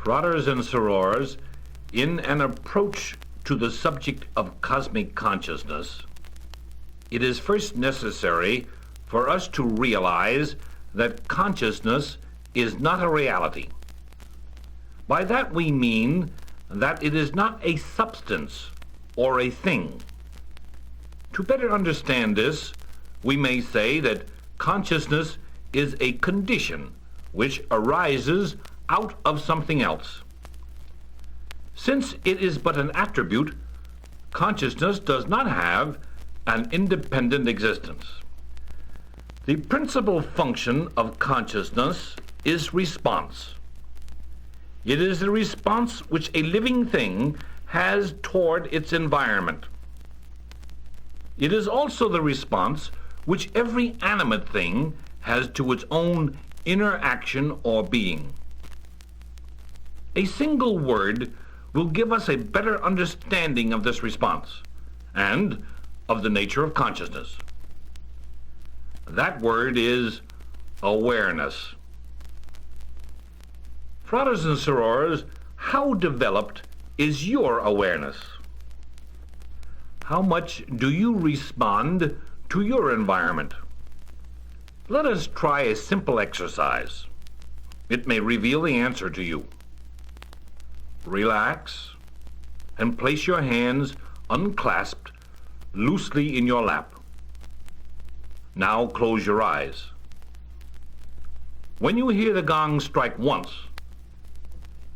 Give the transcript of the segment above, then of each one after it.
Brothers and sorors, in an approach to the subject of cosmic consciousness, it is first necessary for us to realize that consciousness is not a reality. By that we mean that it is not a substance or a thing. To better understand this, we may say that consciousness is a condition which arises out of something else. Since it is but an attribute, consciousness does not have an independent existence. The principal function of consciousness is response. It is the response which a living thing has toward its environment. It is also the response which every animate thing has to its own inner action or being. A single word will give us a better understanding of this response and of the nature of consciousness. That word is awareness. Brothers and sorors, how developed is your awareness? How much do you respond to your environment? Let us try a simple exercise. It may reveal the answer to you. Relax and place your hands unclasped loosely in your lap. Now close your eyes. When you hear the gong strike once,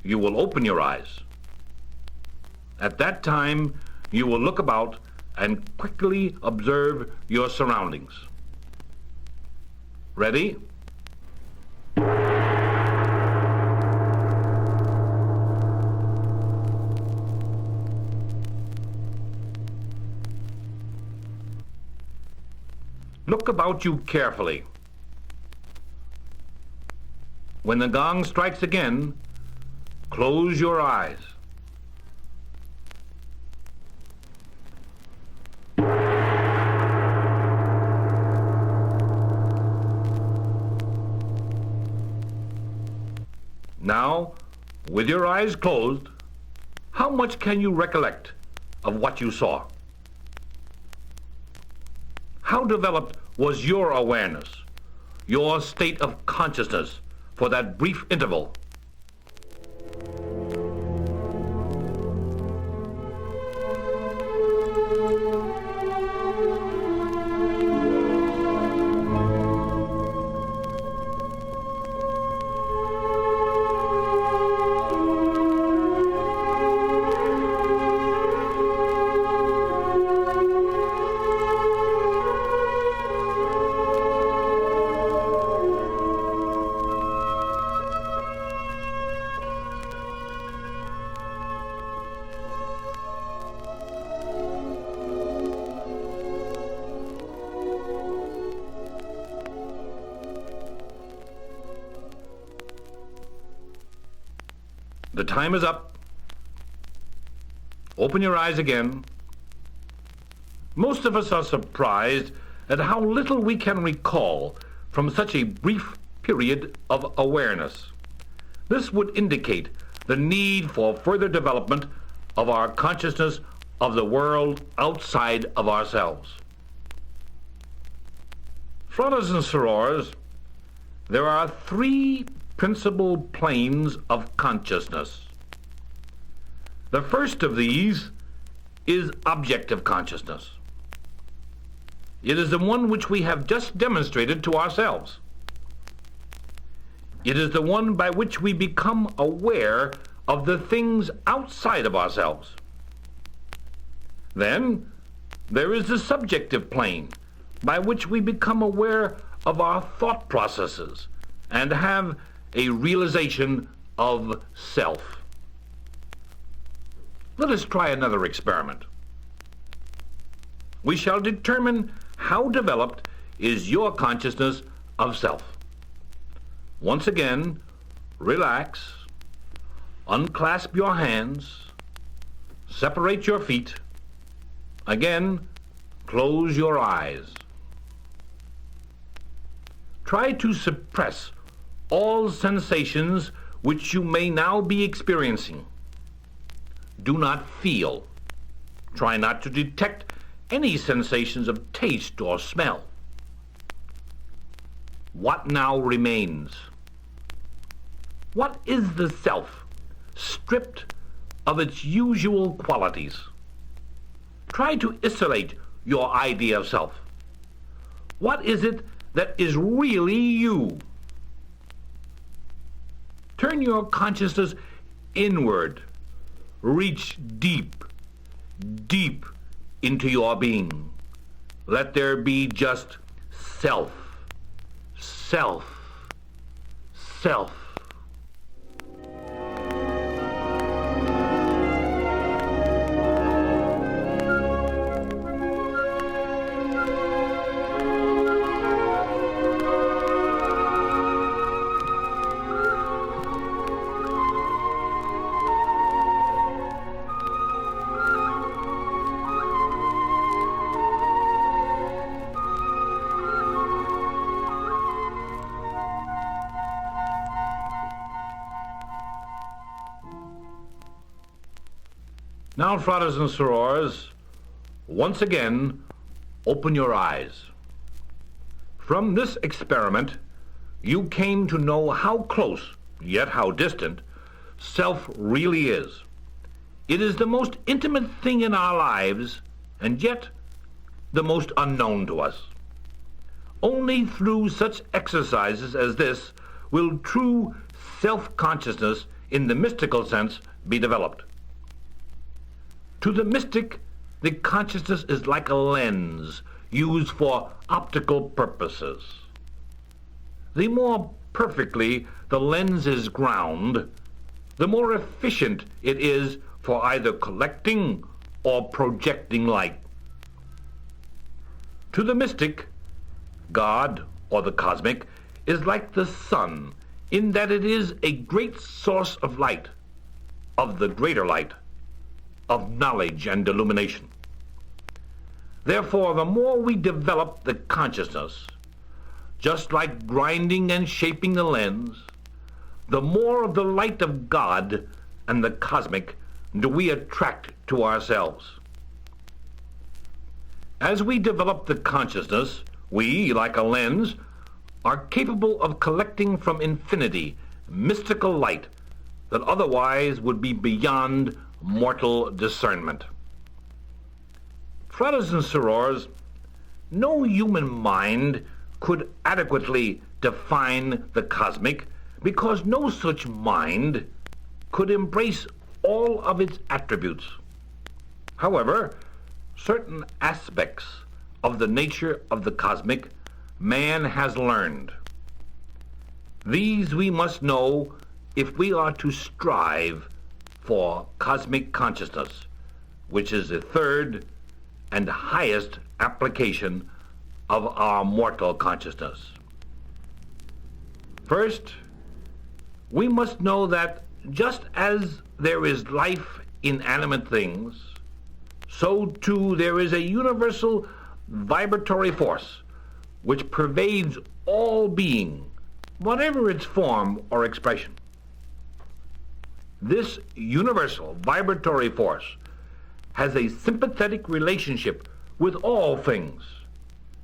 you will open your eyes. At that time, you will look about and quickly observe your surroundings. Ready? Look about you carefully. When the gong strikes again, close your eyes. Now, with your eyes closed, how much can you recollect of what you saw? How developed was your awareness, your state of consciousness for that brief interval? The time is up. Open your eyes again. Most of us are surprised at how little we can recall from such a brief period of awareness. This would indicate the need for further development of our consciousness of the world outside of ourselves. Brothers and sorors, there are three principal planes of consciousness. The first of these is objective consciousness. It is the one which we have just demonstrated to ourselves. It is the one by which we become aware of the things outside of ourselves. Then there is the subjective plane by which we become aware of our thought processes and have a realization of self. Let us try another experiment. We shall determine how developed is your consciousness of self. Once again, relax, unclasp your hands, separate your feet. Again, close your eyes. Try to suppress all sensations which you may now be experiencing. Do not feel. Try not to detect any sensations of taste or smell. What now remains? What is the self, stripped of its usual qualities? Try to isolate your idea of self. What is it that is really you? Turn your consciousness inward. Reach deep, deep into your being. Let there be just self, self, self. Now, brothers and sorors, once again, open your eyes. From this experiment, you came to know how close, yet how distant, self really is. It is the most intimate thing in our lives, and yet the most unknown to us. Only through such exercises as this will true self-consciousness in the mystical sense be developed. To the mystic, the consciousness is like a lens used for optical purposes. The more perfectly the lens is ground, the more efficient it is for either collecting or projecting light. To the mystic, God, or the cosmic, is like the sun in that it is a great source of light, of the greater light, of knowledge and illumination. Therefore, the more we develop the consciousness, just like grinding and shaping the lens, the more of the light of God and the cosmic do we attract to ourselves. As we develop the consciousness, we, like a lens, are capable of collecting from infinity mystical light that otherwise would be beyond mortal discernment. Brothers and sorors, no human mind could adequately define the cosmic because no such mind could embrace all of its attributes. However, certain aspects of the nature of the cosmic man has learned. These we must know if we are to strive for cosmic consciousness, which is the third and highest application of our mortal consciousness. First, we must know that just as there is life in animate things, so too there is a universal vibratory force which pervades all being, whatever its form or expression. This universal vibratory force has a sympathetic relationship with all things.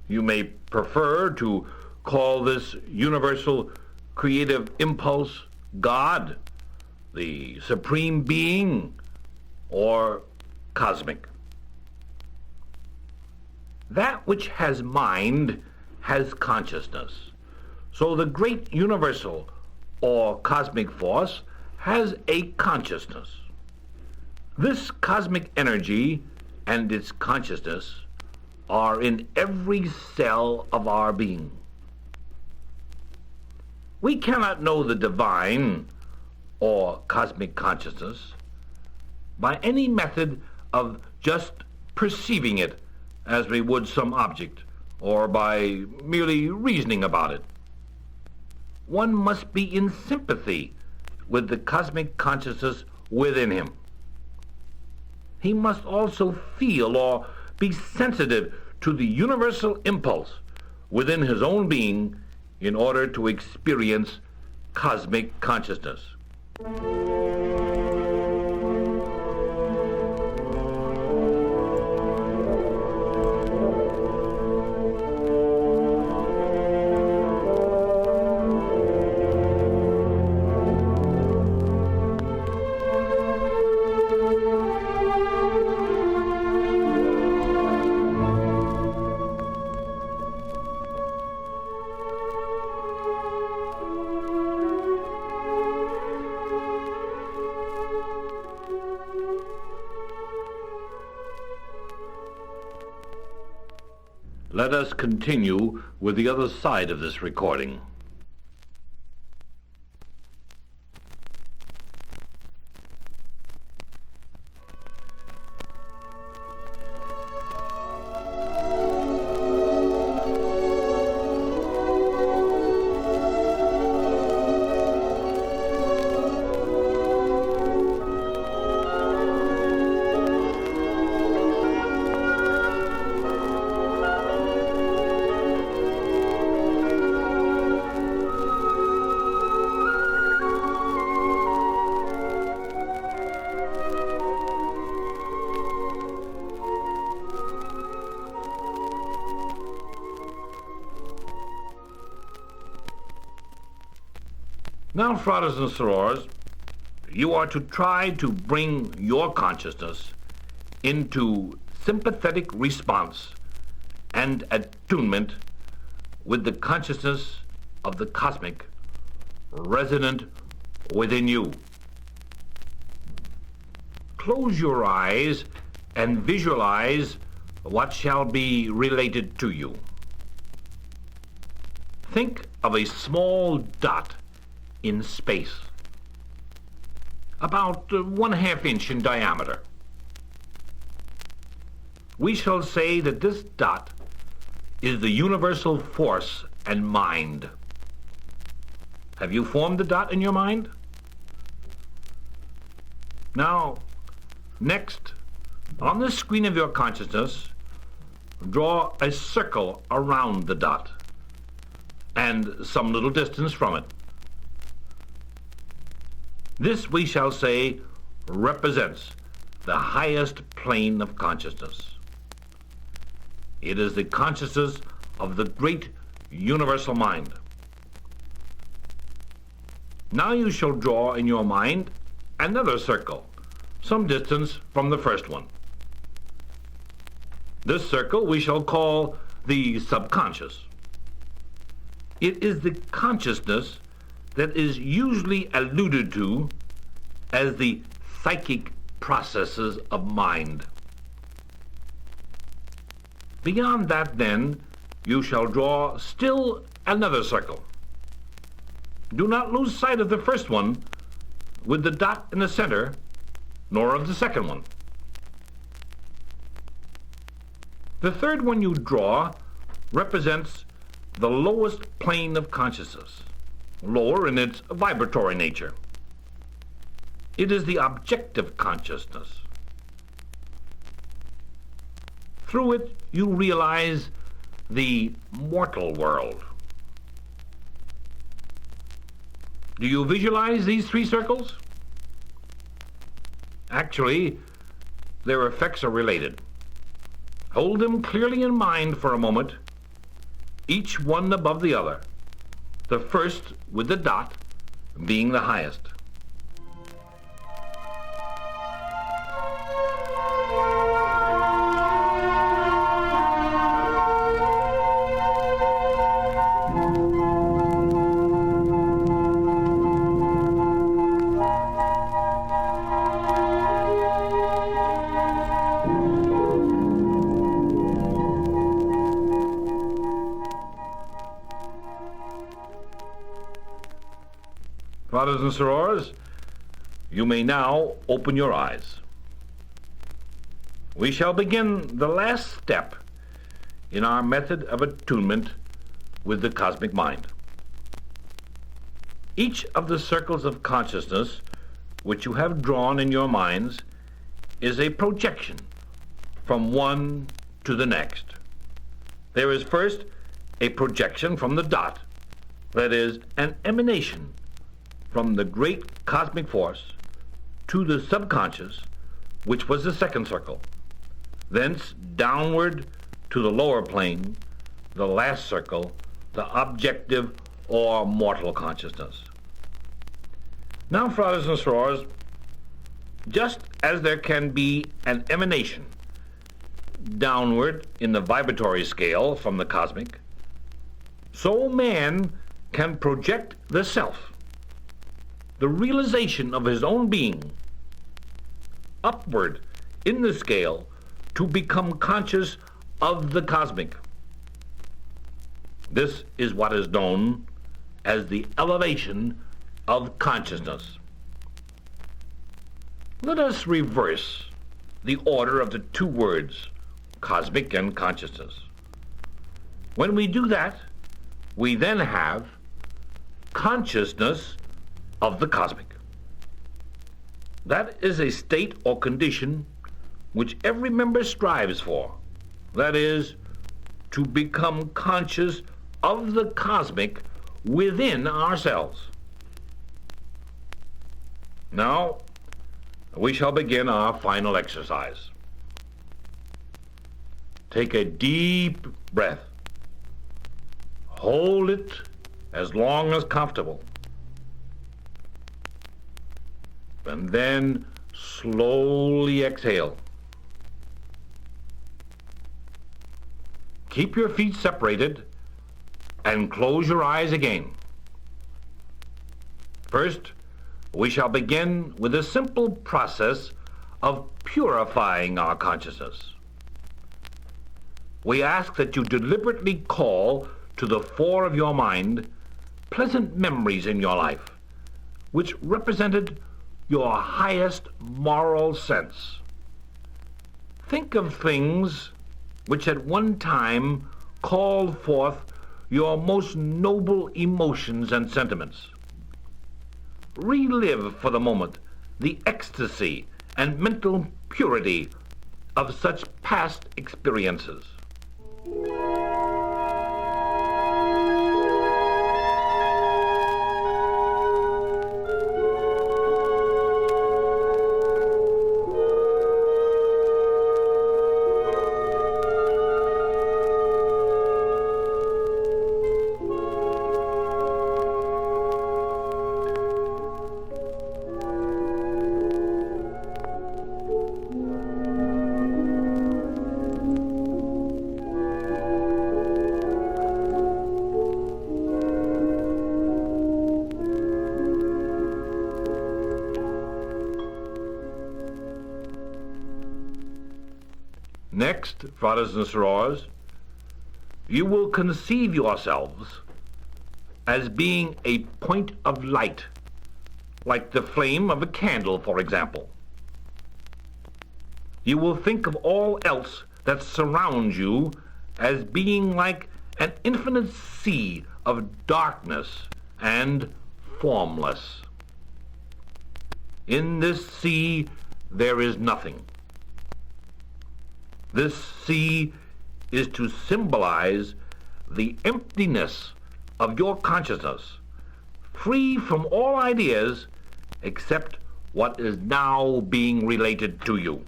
You may prefer to call this universal creative impulse God, the supreme being, or cosmic. That which has mind has consciousness. So the great universal or cosmic force has a consciousness. This cosmic energy and its consciousness are in every cell of our being. We cannot know the divine or cosmic consciousness by any method of just perceiving it as we would some object, or by merely reasoning about it. One must be in sympathy with the cosmic consciousness within him. He must also feel or be sensitive to the universal impulse within his own being in order to experience cosmic consciousness. Let us continue with the other side of this recording. Now, brothers and sorors, you are to try to bring your consciousness into sympathetic response and attunement with the consciousness of the cosmic resident within you. Close your eyes and visualize what shall be related to you. Think of a small dot in space, about 1/2 inch in diameter. We shall say that this dot is the universal force and mind. Have you formed the dot in your mind? Now, next, on the screen of your consciousness, draw a circle around the dot and some little distance from it. This, we shall say, represents the highest plane of consciousness. It is the consciousness of the great universal mind. Now you shall draw in your mind another circle, some distance from the first one. This circle we shall call the subconscious. It is the consciousness that is usually alluded to as the psychic processes of mind. Beyond that, then, you shall draw still another circle. Do not lose sight of the first one with the dot in the center, nor of the second one. The third one you draw represents the lowest plane of consciousness, lower in its vibratory nature. It is the objective consciousness. Through it, you realize the mortal world. Do you visualize these 3 circles? Actually, their effects are related. Hold them clearly in mind for a moment, each one above the other, the first with the dot being the highest. Brothers and sorors, you may now open your eyes. We shall begin the last step in our method of attunement with the cosmic mind. Each of the circles of consciousness which you have drawn in your minds is a projection from one to the next. There is first a projection from the dot, that is, an emanation from the great cosmic force to the subconscious, which was the second circle, thence downward to the lower plane, the last circle, the objective or mortal consciousness. Now, brothers and sisters, just as there can be an emanation downward in the vibratory scale from the cosmic, so man can project the self, the realization of his own being, upward in the scale to become conscious of the cosmic. This is what is known as the elevation of consciousness. Let us reverse the order of the two words, cosmic and consciousness. When we do that, we then have consciousness of the cosmic. That is a state or condition which every member strives for. That is, to become conscious of the cosmic within ourselves. Now, we shall begin our final exercise. Take a deep breath. Hold it as long as comfortable. And then slowly exhale. Keep your feet separated and close your eyes again. First, we shall begin with a simple process of purifying our consciousness. We ask that you deliberately call to the fore of your mind pleasant memories in your life, which represented your highest moral sense. Think of things which at one time called forth your most noble emotions and sentiments. Relive for the moment the ecstasy and mental purity of such past experiences. Next, brothers and sisters, you will conceive yourselves as being a point of light, like the flame of a candle, for example. You will think of all else that surrounds you as being like an infinite sea of darkness and formless. In this sea, there is nothing. This sea is to symbolize the emptiness of your consciousness, free from all ideas except what is now being related to you.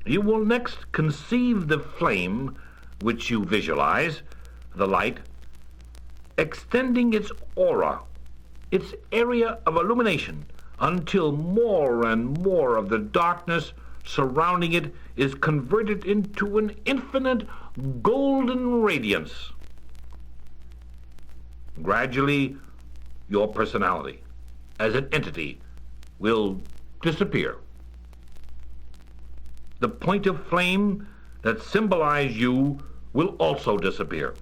You will next conceive the flame which you visualize, the light, extending its aura, its area of illumination, until more and more of the darkness surrounding it is converted into an infinite golden radiance. Gradually, your personality as an entity will disappear. The point of flame that symbolized you will also disappear.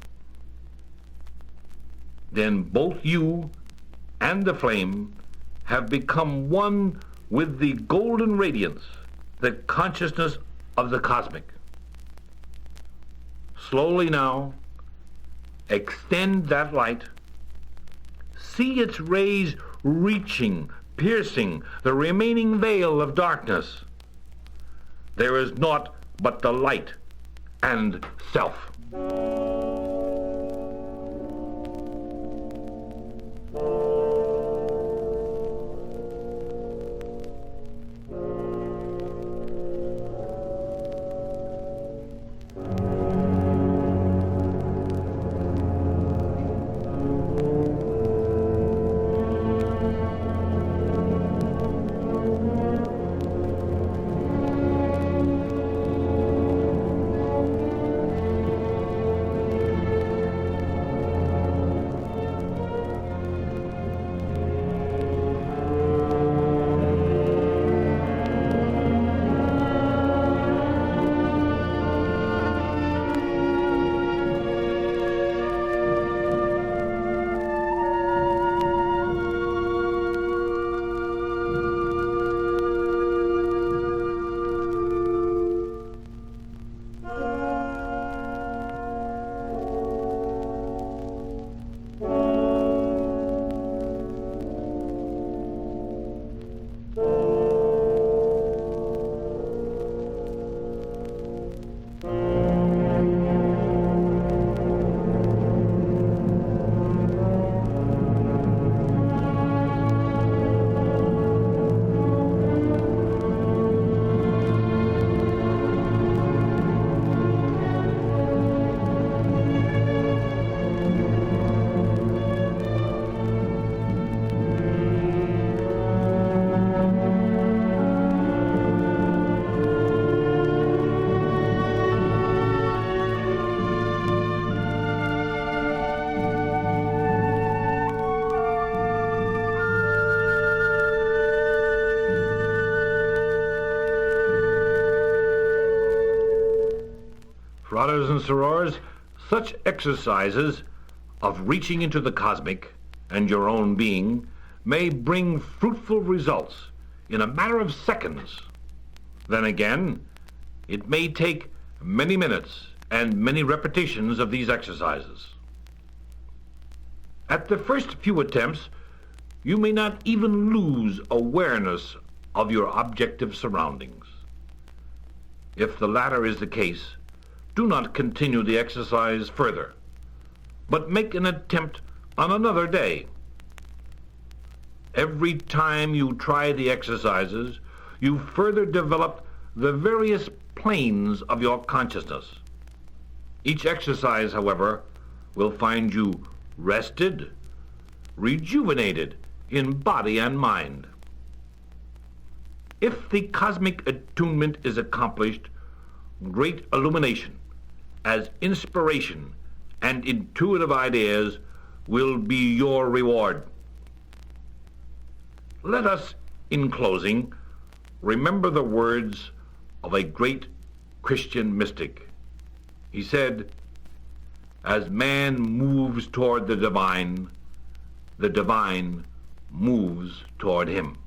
Then both you and the flame have become one with the golden radiance, the consciousness of the cosmic. Slowly now, extend that light. See its rays reaching, piercing the remaining veil of darkness. There is naught but the light and self. Brothers and sorors, such exercises of reaching into the cosmic and your own being may bring fruitful results in a matter of seconds. Then again, it may take many minutes and many repetitions of these exercises. At the first few attempts, you may not even lose awareness of your objective surroundings. If the latter is the case, do not continue the exercise further, but make an attempt on another day. Every time you try the exercises, you further develop the various planes of your consciousness. Each exercise, however, will find you rested, rejuvenated in body and mind. If the cosmic attunement is accomplished, great illumination, as inspiration and intuitive ideas, will be your reward. Let us, in closing, remember the words of a great Christian mystic. He said, "As man moves toward the divine moves toward him."